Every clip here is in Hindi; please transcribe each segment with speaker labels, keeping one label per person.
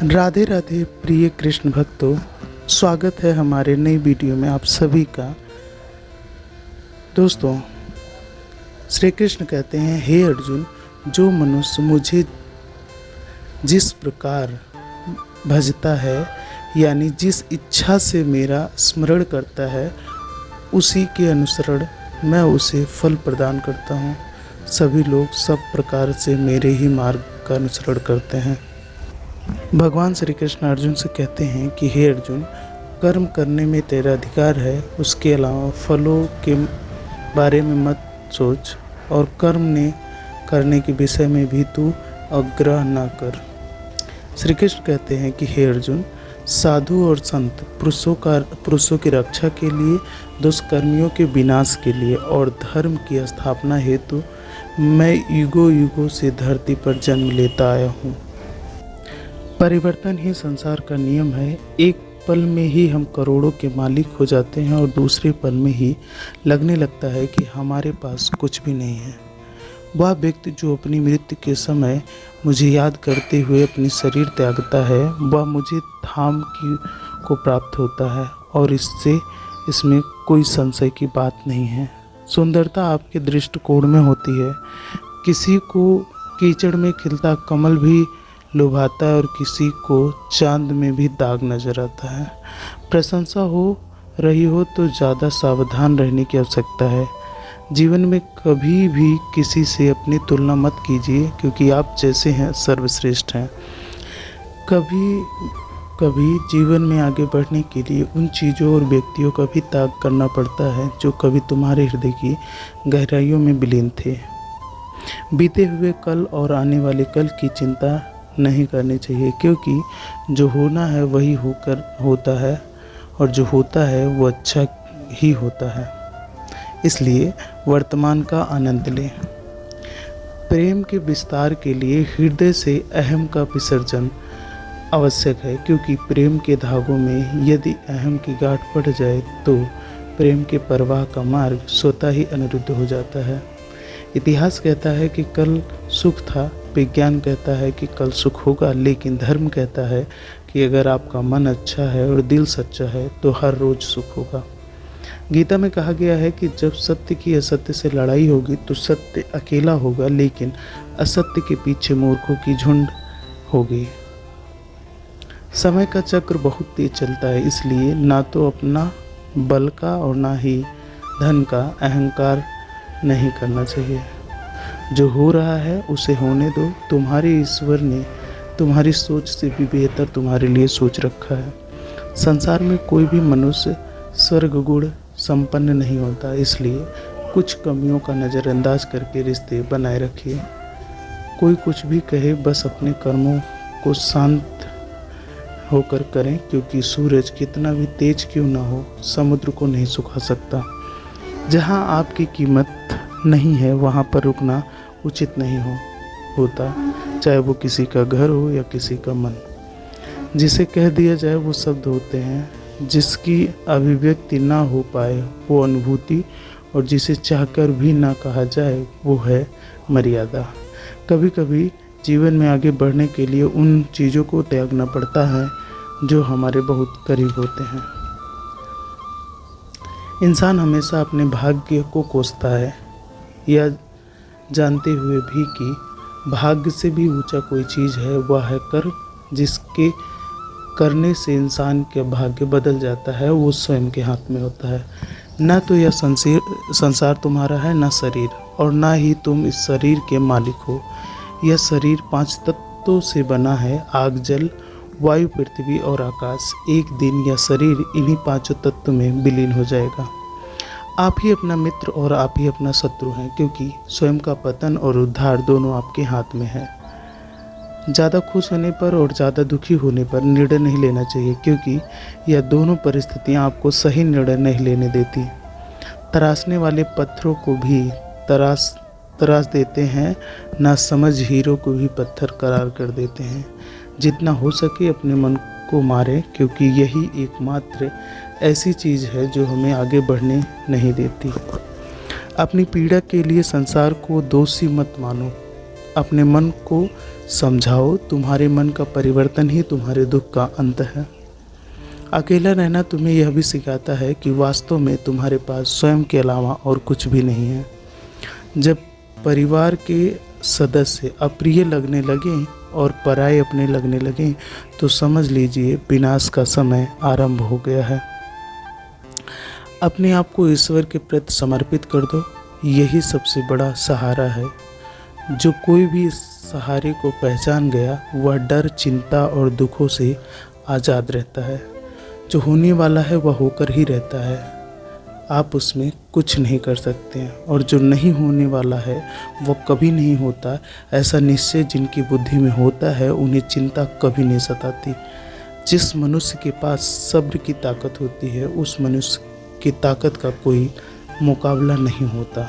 Speaker 1: राधे राधे प्रिय कृष्ण भक्तों, स्वागत है हमारे नई वीडियो में आप सभी का। दोस्तों, श्री कृष्ण कहते हैं, हे अर्जुन, जो मनुष्य मुझे जिस प्रकार भजता है, यानी जिस इच्छा से मेरा स्मरण करता है, उसी के अनुसरण मैं उसे फल प्रदान करता हूँ। सभी लोग सब प्रकार से मेरे ही मार्ग का अनुसरण करते हैं। भगवान श्री कृष्ण अर्जुन से कहते हैं कि हे अर्जुन, कर्म करने में तेरा अधिकार है, उसके अलावा फलों के बारे में मत सोच और कर्म ने करने के विषय में भी तू आग्रह न कर। श्री कृष्ण कहते हैं कि हे अर्जुन, साधु और संत पुरुषों की रक्षा के लिए, दुष्कर्मियों के विनाश के लिए और धर्म की स्थापना हेतु मैं युगों युगों से धरती पर जन्म लेता आया हूँ। परिवर्तन ही संसार का नियम है। एक पल में ही हम करोड़ों के मालिक हो जाते हैं और दूसरे पल में ही लगने लगता है कि हमारे पास कुछ भी नहीं है। वह व्यक्ति जो अपनी मृत्यु के समय मुझे याद करते हुए अपनी शरीर त्यागता है, वह मुझे धाम को प्राप्त होता है और इसमें कोई संशय की बात नहीं है। सुंदरता आपके दृष्टिकोण में होती है। किसी को कीचड़ में खिलता कमल भी लुभाता है और किसी को चांद में भी दाग नजर आता है। प्रशंसा हो रही हो तो ज़्यादा सावधान रहने की आवश्यकता है। जीवन में कभी भी किसी से अपनी तुलना मत कीजिए, क्योंकि आप जैसे हैं सर्वश्रेष्ठ हैं। कभी जीवन में आगे बढ़ने के लिए उन चीज़ों और व्यक्तियों का भी त्याग करना पड़ता है जो कभी तुम्हारे हृदय की गहराइयों में विलीन थे। बीते हुए कल और आने वाले कल की चिंता नहीं करनी चाहिए, क्योंकि जो होना है वही होता है और जो होता है वो अच्छा ही होता है। इसलिए वर्तमान का आनंद लें। प्रेम के विस्तार के लिए हृदय से अहम का विसर्जन आवश्यक है, क्योंकि प्रेम के धागों में यदि अहम की गांठ पड़ जाए तो प्रेम के प्रवाह का मार्ग स्वतः ही अनिरुद्ध हो जाता है। इतिहास कहता है कि कल सुख था, विज्ञान कहता है कि कल सुख होगा, लेकिन धर्म कहता है कि अगर आपका मन अच्छा है और दिल सच्चा है तो हर रोज़ सुख होगा। गीता में कहा गया है कि जब सत्य की असत्य से लड़ाई होगी तो सत्य अकेला होगा, लेकिन असत्य के पीछे मूर्खों की झुंड होगी। समय का चक्र बहुत तेज चलता है, इसलिए ना तो अपना बल का और ना ही धन का अहंकार नहीं करना चाहिए। जो हो रहा है उसे होने दो। तुम्हारे ईश्वर ने तुम्हारी सोच से भी बेहतर तुम्हारे लिए सोच रखा है। संसार में कोई भी मनुष्य स्वर्ग गुण संपन्न नहीं होता, इसलिए कुछ कमियों का नज़रअंदाज करके रिश्ते बनाए रखिए। कोई कुछ भी कहे, बस अपने कर्मों को शांत होकर करें, क्योंकि सूरज कितना भी तेज क्यों ना हो, समुद्र को नहीं सुखा सकता। जहाँ आपकी कीमत नहीं है वहाँ पर रुकना उचित नहीं होता, चाहे वो किसी का घर हो या किसी का मन। जिसे कह दिया जाए वो शब्द होते हैं, जिसकी अभिव्यक्ति ना हो पाए वो अनुभूति, और जिसे चाहकर भी ना कहा जाए वो है मर्यादा। कभी कभी जीवन में आगे बढ़ने के लिए उन चीज़ों को त्यागना पड़ता है जो हमारे बहुत करीब होते हैं। इंसान हमेशा अपने भाग्य को कोसता है, यह जानते हुए भी कि भाग्य से भी ऊंचा कोई चीज़ है, वह है कर्म। जिसके करने से इंसान का भाग्य बदल जाता है, वो स्वयं के हाथ में होता है। ना तो यह संसार तुम्हारा है, ना शरीर, और ना ही तुम इस शरीर के मालिक हो। यह शरीर 5 तत्वों से बना है, आग, जल, वायु, पृथ्वी और आकाश। एक दिन यह शरीर इन्हीं 5 तत्व में विलीन हो जाएगा। आप ही अपना मित्र और आप ही अपना शत्रु हैं, क्योंकि स्वयं का पतन और उद्धार दोनों आपके हाथ में है। ज़्यादा खुश होने पर और ज़्यादा दुखी होने पर निर्णय नहीं लेना चाहिए, क्योंकि यह दोनों परिस्थितियां आपको सही निर्णय नहीं लेने देती। तराशने वाले पत्थरों को भी तराश देते हैं, ना समझ हीरो को भी पत्थर करार कर देते हैं। जितना हो सके अपने मन को मारें, क्योंकि यही एकमात्र ऐसी चीज़ है जो हमें आगे बढ़ने नहीं देती। अपनी पीड़ा के लिए संसार को दोषी मत मानो, अपने मन को समझाओ, तुम्हारे मन का परिवर्तन ही तुम्हारे दुख का अंत है। अकेला रहना तुम्हें यह भी सिखाता है कि वास्तव में तुम्हारे पास स्वयं के अलावा और कुछ भी नहीं है। जब परिवार के सदस्य अप्रिय लगने लगें और पराये अपने लगने लगें तो समझ लीजिए विनाश का समय आरंभ हो गया है। अपने आप को ईश्वर के प्रति समर्पित कर दो, यही सबसे बड़ा सहारा है। जो कोई भी इस सहारे को पहचान गया वह डर, चिंता और दुखों से आज़ाद रहता है। जो होने वाला है वह होकर ही रहता है, आप उसमें कुछ नहीं कर सकते हैं। और जो नहीं होने वाला है वह कभी नहीं होता, ऐसा निश्चय जिनकी बुद्धि में होता है उन्हें चिंता कभी नहीं सताती। जिस मनुष्य के पास सब्र की ताकत होती है उस मनुष्य की ताकत का कोई मुकाबला नहीं होता,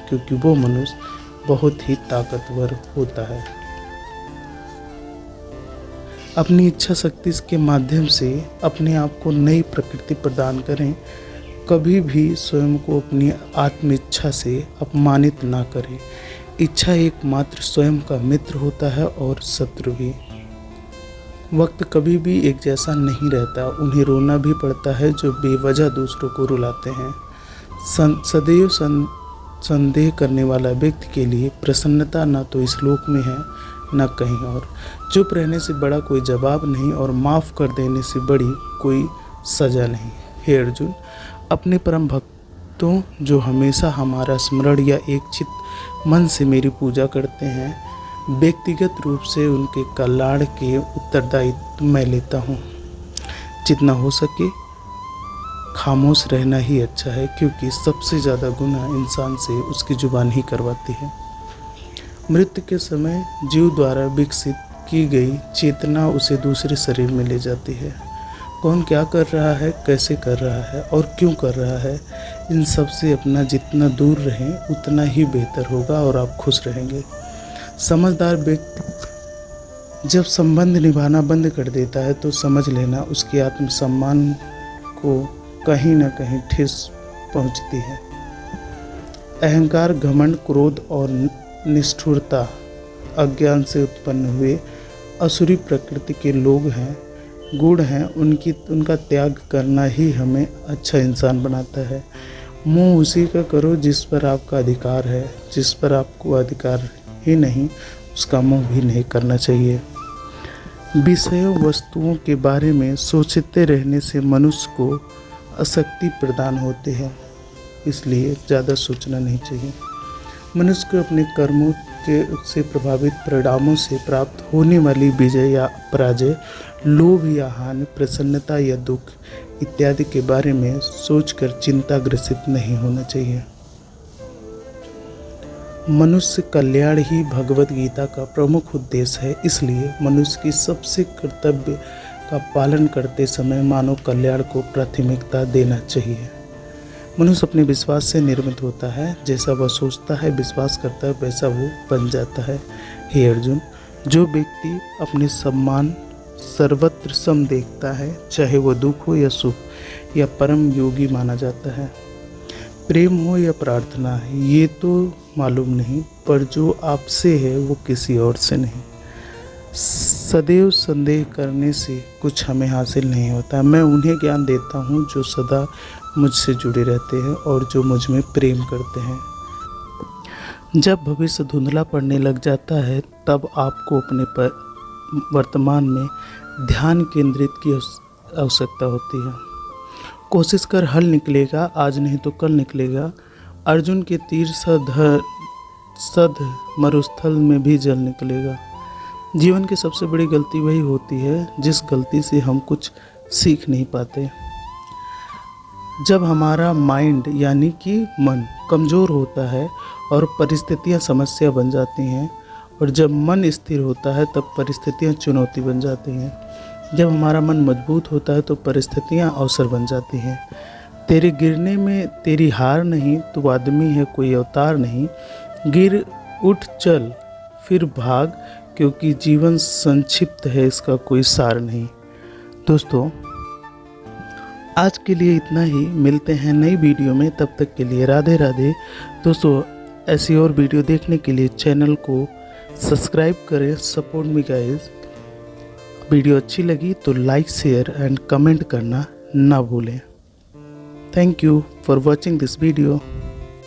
Speaker 1: क्योंकि वो मनुष्य बहुत ही ताकतवर होता है। अपनी इच्छा शक्ति के माध्यम से अपने आप को नई प्रकृति प्रदान करें। कभी भी स्वयं को अपनी आत्म इच्छा से अपमानित ना करें। इच्छा एकमात्र स्वयं का मित्र होता है और शत्रु भी। वक्त कभी भी एक जैसा नहीं रहता, उन्हें रोना भी पड़ता है जो बेवजह दूसरों को रुलाते हैं। सदैव संदेह करने वाला व्यक्ति के लिए प्रसन्नता न तो इस लोक में है न कहीं और। चुप रहने से बड़ा कोई जवाब नहीं और माफ़ कर देने से बड़ी कोई सज़ा नहीं। हे अर्जुन, अपने परम भक्तों जो हमेशा हमारा स्मरण या एक चित्त मन से मेरी पूजा करते हैं, व्यक्तिगत रूप से उनके कल्याण के उत्तरदायित्व मैं लेता हूँ। जितना हो सके खामोश रहना ही अच्छा है, क्योंकि सबसे ज़्यादा गुनाह इंसान से उसकी जुबान ही करवाती है। मृत्यु के समय जीव द्वारा विकसित की गई चेतना उसे दूसरे शरीर में ले जाती है। कौन क्या कर रहा है, कैसे कर रहा है और क्यों कर रहा है, इन सब से अपना जितना दूर रहें उतना ही बेहतर होगा और आप खुश रहेंगे। समझदार व्यक्ति जब संबंध निभाना बंद कर देता है तो समझ लेना उसके आत्मसम्मान को कहीं न कहीं ठेस पहुंचती है। अहंकार, घमंड, क्रोध और निष्ठुरता अज्ञान से उत्पन्न हुए असुरी प्रकृति के लोग हैं, गुण हैं। उनका त्याग करना ही हमें अच्छा इंसान बनाता है। मोह उसी का करो जिस पर आपका अधिकार है, जिस पर आपको अधिकार ही नहीं उसका मोह भी नहीं करना चाहिए। विषयों वस्तुओं के बारे में सोचते रहने से मनुष्य को आसक्ति प्रदान होते हैं, इसलिए ज़्यादा सोचना नहीं चाहिए। मनुष्य को अपने कर्मों के से प्रभावित परिणामों से प्राप्त होने वाली विजय या पराजय, लोभ या हानि, प्रसन्नता या दुख इत्यादि के बारे में सोचकर चिंताग्रसित नहीं होना चाहिए। मनुष्य कल्याण ही भगवत गीता का प्रमुख उद्देश्य है, इसलिए मनुष्य की सबसे कर्तव्य का पालन करते समय मानव कल्याण को प्राथमिकता देना चाहिए। मनुष्य अपने विश्वास से निर्मित होता है, जैसा वह सोचता है, विश्वास करता है, वैसा वो बन जाता है। हे अर्जुन, जो व्यक्ति अपने सम्मान सर्वत्र सम देखता है, चाहे वह दुख हो या सुख, या परम योगी माना जाता है। प्रेम हो या प्रार्थना, ये तो मालूम नहीं, पर जो आपसे है वो किसी और से नहीं। सदैव संदेह करने से कुछ हमें हासिल नहीं होता। मैं उन्हें ज्ञान देता हूँ जो सदा मुझसे जुड़े रहते हैं और जो मुझ में प्रेम करते हैं। जब भविष्य धुंधला पड़ने लग जाता है तब आपको अपने वर्तमान में ध्यान केंद्रित की आवश्यकता होती है। कोशिश कर, हल निकलेगा, आज नहीं तो कल निकलेगा। अर्जुन के तीर सध मरुस्थल में भी जल निकलेगा। जीवन की सबसे बड़ी गलती वही होती है जिस गलती से हम कुछ सीख नहीं पाते। जब हमारा माइंड यानी कि मन कमज़ोर होता है और परिस्थितियाँ समस्या बन जाती हैं, और जब मन स्थिर होता है तब परिस्थितियाँ चुनौती बन जाती हैं। जब हमारा मन मजबूत होता है तो परिस्थितियाँ अवसर बन जाती हैं। तेरे गिरने में तेरी हार नहीं, तू आदमी है कोई अवतार नहीं। गिर उठ चल फिर भाग, क्योंकि जीवन संक्षिप्त है, इसका कोई सार नहीं। दोस्तों, आज के लिए इतना ही। मिलते हैं नई वीडियो में, तब तक के लिए राधे राधे। दोस्तों, ऐसी और वीडियो देखने के लिए चैनल को सब्सक्राइब करें, सपोर्ट मी गाइस। वीडियो अच्छी लगी तो लाइक, शेयर एंड कमेंट करना ना भूलें। Thank you for watching this video.